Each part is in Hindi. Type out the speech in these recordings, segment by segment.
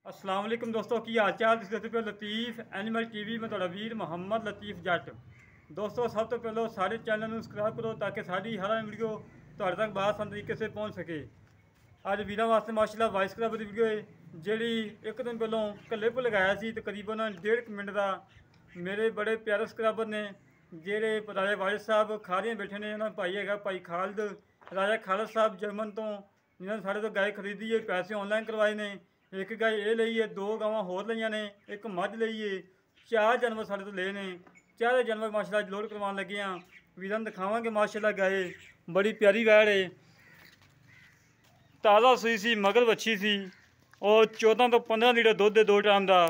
अस्सलाम वालेकुम दोस्तों की हाल चाल। सबसे पहले लतीफ़ एनिमल टीवी में ਤੁਹਾਡਾ ਵੀਰ ਮੁਹੰਮਦ ਲਤੀਫ ਜੱਟ। दोस्तों सब तो पहले सारे चैनल में सब्सक्राइब करो ताकि सारी हर वीडियो ਤੁਹਾਡੇ तक बआसान तरीके से पहुँच सके। अज वीर वास्ते माशाल्लाह वाइस क्लब की वीडियो है जी। एक दिन पहलों क्लिप लगाया सी तकरीबन 1.5 मिनट का। मेरे बड़े प्यारे सब्सक्राइबर ने जेड़े राजा वाजिद साहब खारियां बैठे ने, उन्होंने भाई है भाई खालिद राजा खालिद साहब जर्मन तो, जिन्होंने साढ़े तो गाय खरीदी है, पैसे ऑनलाइन करवाए ने। एक गाय ये ली है, 2 गावां होर लईयां ने, एक मझ लई है, 4 जानवर साढ़े तो ले ने। 4 जानवर माशाल्लाह लोड करवाने लगे हैं। वीरां दिखावांगे माशाल्लाह गाय बड़ी प्यारी वैड़ है। ताज़ा सूई सी मगर बच्ची सी और 14 तो 15 लीटर दुध है 2 टाइम का।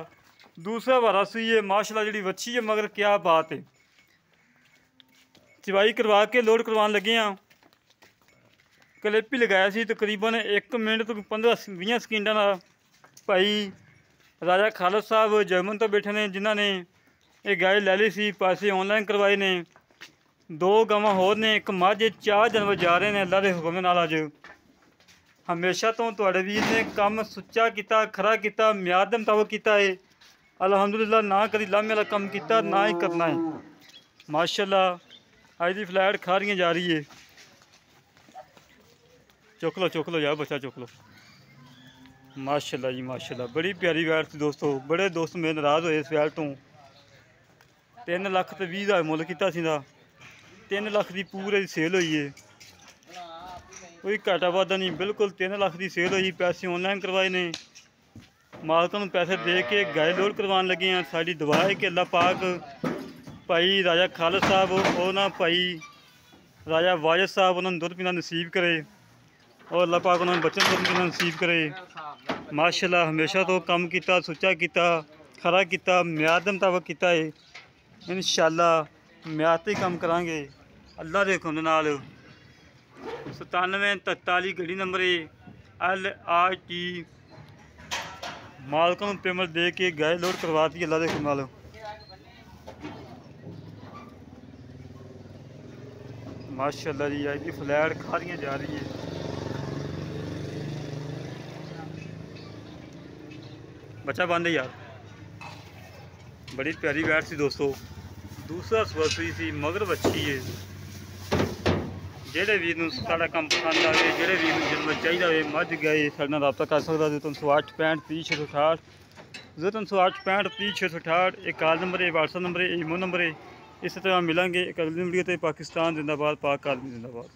दूसरा वारा सूई है माशाल्लाह जी बच्ची है मगर क्या बात है। चवाई करवा के लोड करवाने लगे हैं। क्लिप ही लगाया सी तकरीबन 1 मिनट तो 15-20 सकेंडा का। भाई राजा खालिद साहब जर्मन तो बैठे ने, जिन्होंने ये गाय लै ली सी, पैसे ऑनलाइन करवाए ने। 2 गावां होर ने, एक मझ, 4 जानवर जा रहे हैं अल्लाह के हुक्म नाल। अज हमेशा तो तुहाडे वीर ने काम सुच्चा किया, खरा किया, म्याद दे मुताबिक किया है। अलहमदुलिल्लाह ना कभी लामे वाला काम किया ना ही करना है। माशाल्लाह अज की फ्लैट खारियां जा रही है। चुक लो यार बच्चा चुक लो। माशाल्लाह जी माशाल्लाह बड़ी प्यारी वैड़ थी दोस्तों। बड़े दोस्त मेरे नाराज़ होए इस वैड़ तो। 3 लाख तो 20 हज़ार मुल किया सी, 3 लाख की पूरे सेल हुई है। कोई घाटा वाधा नहीं, बिल्कुल 3 लाख की सेल हुई। पैसे ऑनलाइन करवाए ने, मालकों को पैसे दे के गाय लोड करवाने लगे हैं। साड़ी दुआ है कि अल्लाह पाक भाई राजा खालिद साहब और ना भाई राजा वाजिद साहब उन्होंने दुध पीना नसीब करे और अल्लाह पाक उन्होंने बच्चों को दुध पीना नसीब करे। माशाल्लाह हमेशा तो काम किया, सुच्चा किया, खरा किया, म्याद के मुताबिक किया है। इंशाअल्लाह म्याद ही काम करांगे अल्लाह के हुक्म नाल। 9743 गड्डी नंबर LRT। मालकों को पेमेंट दे के गाय लोड करवाती अल्लाह के हुक्म नाल। माशाल्लाह जी आज की फ्लैट खारियां जा रही है। बच्चा बंद है यार, बड़ी प्यारी वैड़ सी दोस्तों। दूसरा सुबह सुई सी मगर बच्ची है। जेड़े वीर नूं साडा काम पसंद आए, जेड़े वीर नूं जानवर चाहिए होवे, मझ गाय साडे नाल रब्ता कर सकदा। 0308 65 30 668, 0308 65 30 668। एक कॉल नंबर है, व्हाट्सअप नंबर है, ईमो नंबर है। इस तरह मिलेंगे एक अगली वीडियो। पाकिस्तान जिंदाबाद, पाक आदमी जिंदाबाद।